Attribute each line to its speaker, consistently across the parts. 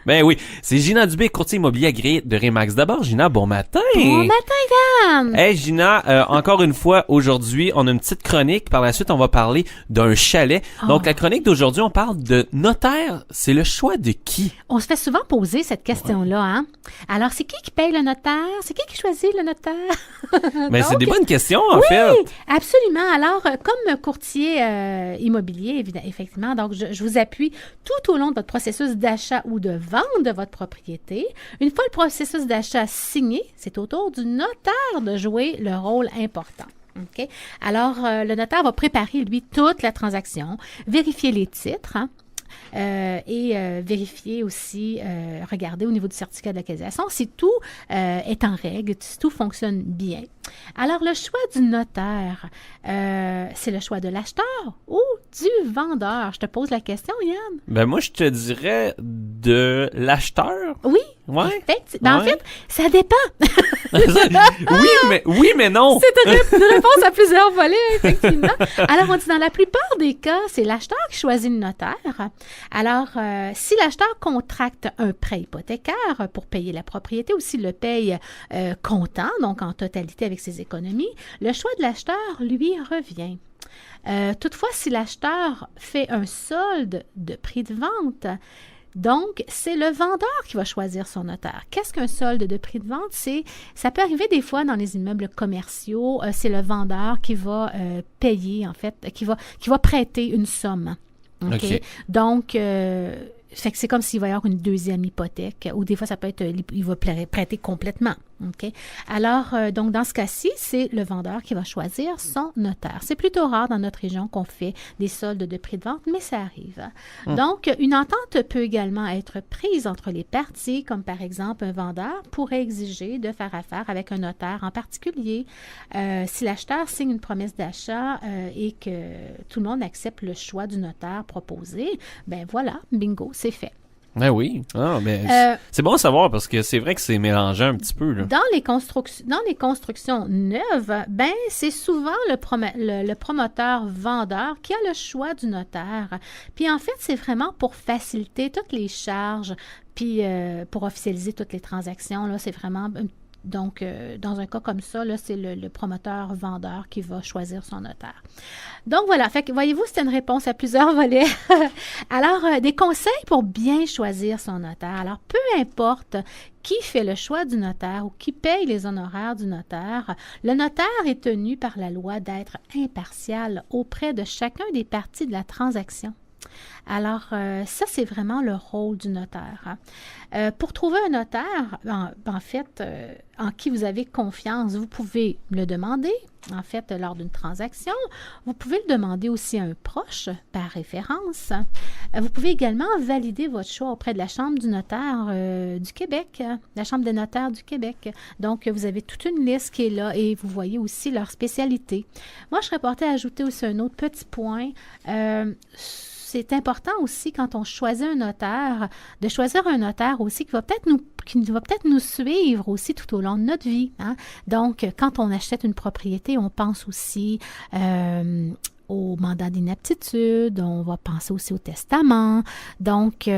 Speaker 1: Ben oui, c'est Gina Dubé, courtier immobilier agréé de Remax. D'abord, Gina, bon matin!
Speaker 2: Bon matin, Dan!
Speaker 1: Hey Gina, encore une fois, aujourd'hui, on a une petite chronique. Par la suite, on va parler d'un chalet. Donc, la chronique d'aujourd'hui, on parle de notaire. C'est le choix de qui?
Speaker 2: On se fait souvent poser cette question-là, hein? Alors, c'est qui paye le notaire? C'est qui choisit le notaire?
Speaker 1: Ben, c'est des bonnes questions, en
Speaker 2: oui,
Speaker 1: fait.
Speaker 2: Absolument. Alors, comme courtier immobilier, effectivement, donc je vous appuie tout au long de votre processus d'achat ou de vente de votre propriété. Une fois le processus d'achat signé, c'est au tour du notaire de jouer le rôle important. OK? Alors, le notaire va préparer, lui, toute la transaction, vérifier les titres, hein, et vérifier aussi, regarder au niveau du certificat d'acquisition si tout est en règle, si tout fonctionne bien. Alors, le choix du notaire, c'est le choix de l'acheteur ou du vendeur? Je te pose la question, Yann.
Speaker 1: Ben, moi, je te dirais de l'acheteur.
Speaker 2: Oui.
Speaker 1: Ouais.
Speaker 2: En fait, ça dépend.
Speaker 1: oui, mais non.
Speaker 2: C'est une réponse à plusieurs volets, effectivement. Alors, on dit dans la plupart des cas, c'est l'acheteur qui choisit le notaire. Alors, si l'acheteur contracte un prêt hypothécaire pour payer la propriété ou s'il le paye comptant, donc en totalité avec ses économies, le choix de l'acheteur, lui, revient. Toutefois, si l'acheteur fait un solde de prix de vente, donc, c'est le vendeur qui va choisir son notaire. Qu'est-ce qu'un solde de prix de vente? Ça peut arriver des fois dans les immeubles commerciaux, c'est le vendeur qui va payer, en fait, qui va prêter une somme. OK? Donc, fait que c'est comme s'il va y avoir une deuxième hypothèque, ou des fois, ça peut être, il va prêter complètement. OK? Alors, donc, dans ce cas-ci, c'est le vendeur qui va choisir son notaire. C'est plutôt rare dans notre région qu'on fait des soldes de prix de vente, mais ça arrive. Donc, une entente peut également être prise entre les parties, comme par exemple, un vendeur pourrait exiger de faire affaire avec un notaire en particulier. Si l'acheteur signe une promesse d'achat et que tout le monde accepte le choix du notaire proposé, ben voilà, bingo, c'est fait.
Speaker 1: Ben oui. C'est bon à savoir parce que c'est vrai que c'est mélangé un petit peu, là.
Speaker 2: Dans les constructions neuves, ben c'est souvent le promoteur vendeur qui a le choix du notaire. Puis en fait, c'est vraiment pour faciliter toutes les charges, puis pour officialiser toutes les transactions, là, c'est vraiment. Donc, dans un cas comme ça, là, c'est le promoteur-vendeur qui va choisir son notaire. Donc, voilà. Fait que, voyez-vous, c'était une réponse à plusieurs volets. Alors, des conseils pour bien choisir son notaire. Alors, peu importe qui fait le choix du notaire ou qui paye les honoraires du notaire, le notaire est tenu par la loi d'être impartial auprès de chacun des parties de la transaction. Alors, ça, c'est vraiment le rôle du notaire. Pour trouver un notaire, en fait, en qui vous avez confiance, vous pouvez le demander, en fait, lors d'une transaction. Vous pouvez le demander aussi à un proche par référence. Vous pouvez également valider votre choix auprès de la Chambre du notaire du Québec, la Chambre des notaires du Québec. Donc, vous avez toute une liste qui est là et vous voyez aussi leur spécialité. Moi, je serais portée à ajouter aussi un autre petit point. C'est important aussi, quand on choisit un notaire, de choisir un notaire aussi qui va peut-être nous suivre aussi tout au long de notre vie. Hein? Donc, quand on achète une propriété, on pense aussi au mandat d'inaptitude, on va penser aussi au testament. Donc,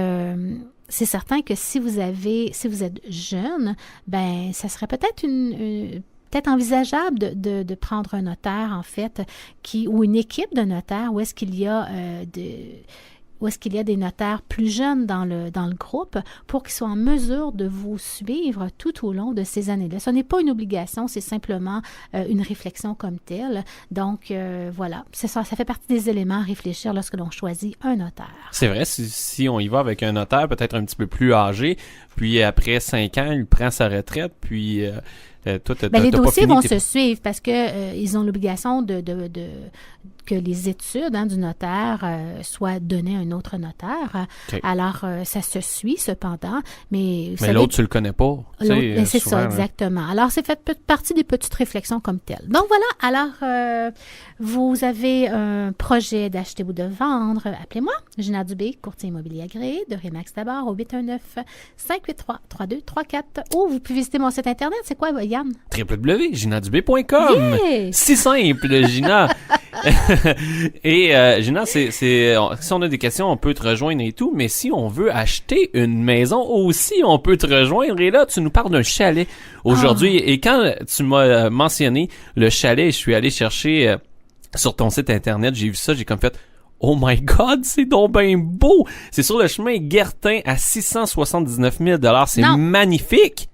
Speaker 2: c'est certain que si vous êtes jeune, ben ça serait peut-être peut-être envisageable de prendre un notaire, en fait, ou une équipe de notaires, où est-ce qu'il y a des notaires plus jeunes dans le groupe pour qu'ils soient en mesure de vous suivre tout au long de ces années-là. Ce n'est pas une obligation, c'est simplement une réflexion comme telle. Donc, voilà, c'est ça fait partie des éléments à réfléchir lorsque l'on choisit un notaire.
Speaker 1: C'est vrai, si on y va avec un notaire peut-être un petit peu plus âgé, puis après 5 ans, il prend sa retraite, puis...
Speaker 2: les dossiers vont se suivre parce que ils ont l'obligation que les études du notaire soient données à un autre notaire. Okay. Alors, ça se suit cependant, mais
Speaker 1: l'autre, tu le connais pas.
Speaker 2: C'est souvent, ça, exactement. Alors, c'est fait partie des petites réflexions comme telles. Donc, voilà. Alors, vous avez un projet d'acheter ou de vendre. Appelez-moi, Gina Dubé, courtier immobilier agréé de Remax d'abord au 819-583-3234 ou vous pouvez visiter mon site Internet. C'est quoi, Yann?
Speaker 1: www.ginadubé.com.
Speaker 2: Yeah!
Speaker 1: Si simple, Gina. Et Gina, si on a des questions, on peut te rejoindre et tout, mais si on veut acheter une maison aussi, on peut te rejoindre. Et là, tu nous parles d'un chalet aujourd'hui. Et quand tu m'as mentionné le chalet, je suis allé chercher sur ton site internet, j'ai vu ça, j'ai comme fait oh my God, c'est donc ben beau! C'est sur le chemin Guertin à 679 000 $. C'est magnifique!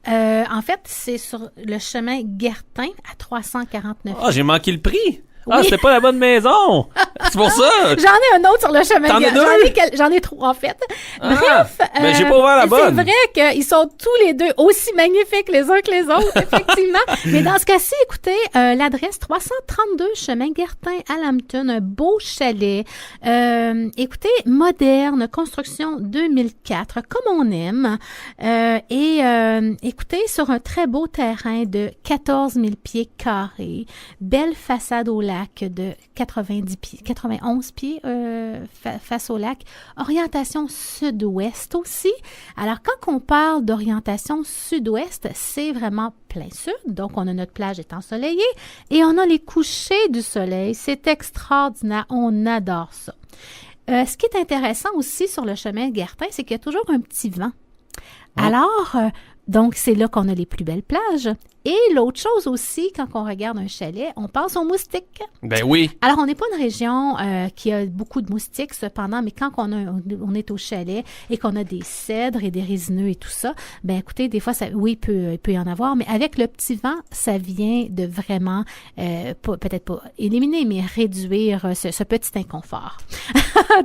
Speaker 2: En fait, c'est sur le chemin Guertin à 349 000.
Speaker 1: Ah, j'ai manqué le prix!
Speaker 2: Oui.
Speaker 1: Ah, c'était pas la bonne maison! C'est pour ça!
Speaker 2: J'en ai un autre sur le chemin Guertin. J'en ai trois, en fait. Bref.
Speaker 1: Ben, j'ai pas ouvert la bonne.
Speaker 2: C'est vrai qu'ils sont tous les deux aussi magnifiques les uns que les autres, effectivement. Mais dans ce cas-ci, écoutez, l'adresse 332 chemin Guertin à Lambton, un beau chalet. Écoutez, moderne, construction 2004, comme on aime. Écoutez, sur un très beau terrain de 14 000 pieds carrés, belle façade au lac de 91 pieds face au lac. Orientation sud-ouest aussi. Alors, quand on parle d'orientation sud-ouest, c'est vraiment plein sud. Donc, on a notre plage est ensoleillée et on a les couchers du soleil. C'est extraordinaire. On adore ça. Ce qui est intéressant aussi sur le chemin Guertin, c'est qu'il y a toujours un petit vent. Alors, donc, c'est là qu'on a les plus belles plages. Et l'autre chose aussi, quand on regarde un chalet, on pense aux moustiques.
Speaker 1: Ben oui.
Speaker 2: Alors, on n'est pas une région qui a beaucoup de moustiques, cependant, mais quand on est au chalet et qu'on a des cèdres et des résineux et tout ça, ben écoutez, des fois, il peut y en avoir, mais avec le petit vent, ça vient de vraiment, peut-être pas éliminer, mais réduire ce petit inconfort.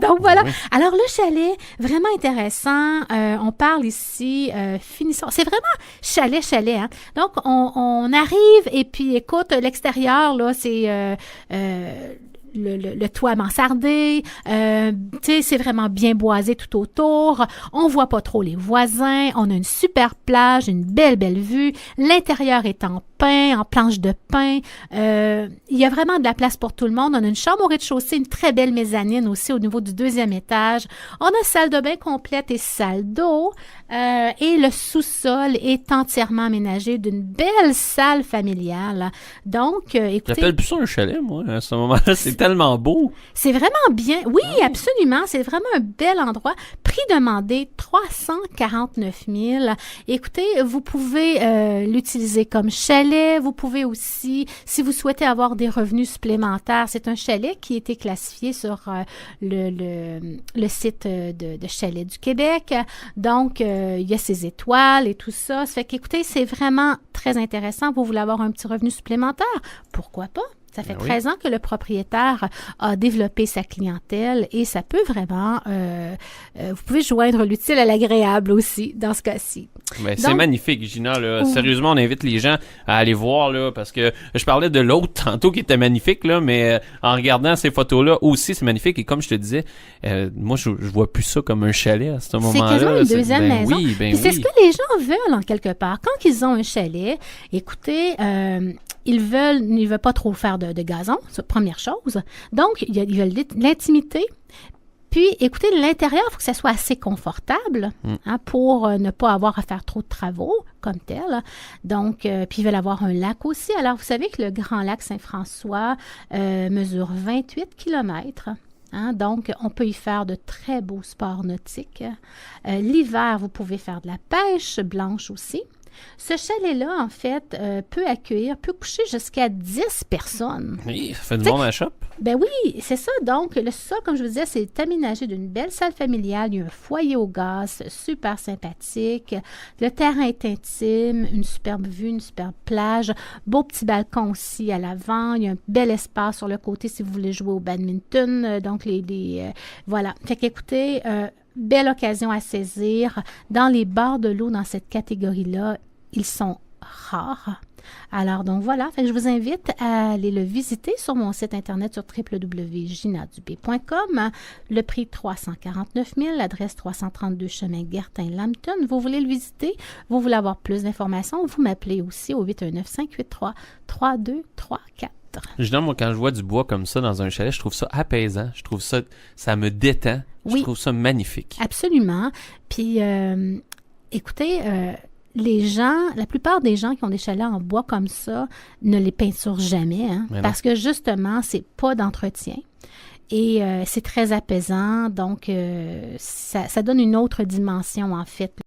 Speaker 2: Donc, voilà. Oui. Alors, le chalet, vraiment intéressant. On parle ici, finissons. C'est vraiment chalet, hein. Donc, on arrive et puis, écoute, l'extérieur, là, c'est le toit mansardé, tu sais, c'est vraiment bien boisé tout autour. On voit pas trop les voisins. On a une super plage, une belle vue. L'intérieur est en pain, en planche de pain. Il y a vraiment de la place pour tout le monde. On a une chambre au rez-de-chaussée, une très belle mezzanine aussi au niveau du 2e étage. On a salle de bain complète et salle d'eau. Et le sous-sol est entièrement aménagé d'une belle salle familiale. Donc, écoutez...
Speaker 1: J'appelle plus ça un chalet, moi, à ce moment-là. C'est tellement beau.
Speaker 2: C'est vraiment bien. Oui, absolument. C'est vraiment un bel endroit. Prix demandé, 349 000. Écoutez, vous pouvez l'utiliser comme chalet. Vous pouvez aussi, si vous souhaitez avoir des revenus supplémentaires, c'est un chalet qui a été classifié sur le site de Chalet du Québec. Donc, il y a ses étoiles et tout ça. Ça fait qu'écoutez, c'est vraiment très intéressant. Vous voulez avoir un petit revenu supplémentaire? Pourquoi pas? Ça fait 13 ans que le propriétaire a développé sa clientèle et ça peut vraiment... vous pouvez joindre l'utile à l'agréable aussi, dans ce cas-ci.
Speaker 1: Ben, c'est magnifique, Gina. Là. Sérieusement, on invite les gens à aller voir, là, parce que je parlais de l'autre tantôt qui était magnifique, là, mais en regardant ces photos-là aussi, c'est magnifique. Et comme je te disais, moi, je vois plus ça comme un chalet à ce moment-là.
Speaker 2: C'est quasiment une deuxième maison.
Speaker 1: Oui,
Speaker 2: Puis c'est ce que les gens veulent, en quelque part. Quand ils ont un chalet, écoutez... ils veulent pas trop faire de gazon, c'est la première chose. Donc, ils veulent l'intimité. Puis, écoutez, l'intérieur, il faut que ça soit assez confortable pour ne pas avoir à faire trop de travaux comme tel. Donc, puis ils veulent avoir un lac aussi. Alors, vous savez que le Grand Lac Saint-François mesure 28 kilomètres. Donc, on peut y faire de très beaux sports nautiques. L'hiver, vous pouvez faire de la pêche blanche aussi. Ce chalet-là, en fait, peut coucher jusqu'à 10 personnes.
Speaker 1: Oui, ça fait du bon à la shop.
Speaker 2: Ben oui, c'est ça. Donc, le sol, comme je vous disais, c'est aménagé d'une belle salle familiale. Il y a un foyer au gaz super sympathique. Le terrain est intime, une superbe vue, une superbe plage. Beau petit balcon aussi à l'avant. Il y a un bel espace sur le côté si vous voulez jouer au badminton. Donc, voilà. Fait qu'écoutez... belle occasion à saisir. Dans les bords de l'eau, dans cette catégorie-là, ils sont rares. Alors, donc voilà, fait que je vous invite à aller le visiter sur mon site internet sur www.ginadubé.com. Le prix 349 000, l'adresse 332 chemin Guertin-Lambton. Vous voulez le visiter, vous voulez avoir plus d'informations, vous m'appelez aussi au 819-583-3234.
Speaker 1: Justement, moi, quand je vois du bois comme ça dans un chalet, je trouve ça apaisant. Je trouve ça me détend. Je trouve ça magnifique.
Speaker 2: Absolument. Puis, écoutez, la plupart des gens qui ont des chalets en bois comme ça ne les peinturent jamais, hein, parce que justement, c'est pas d'entretien. Et c'est très apaisant, donc ça donne une autre dimension, en fait.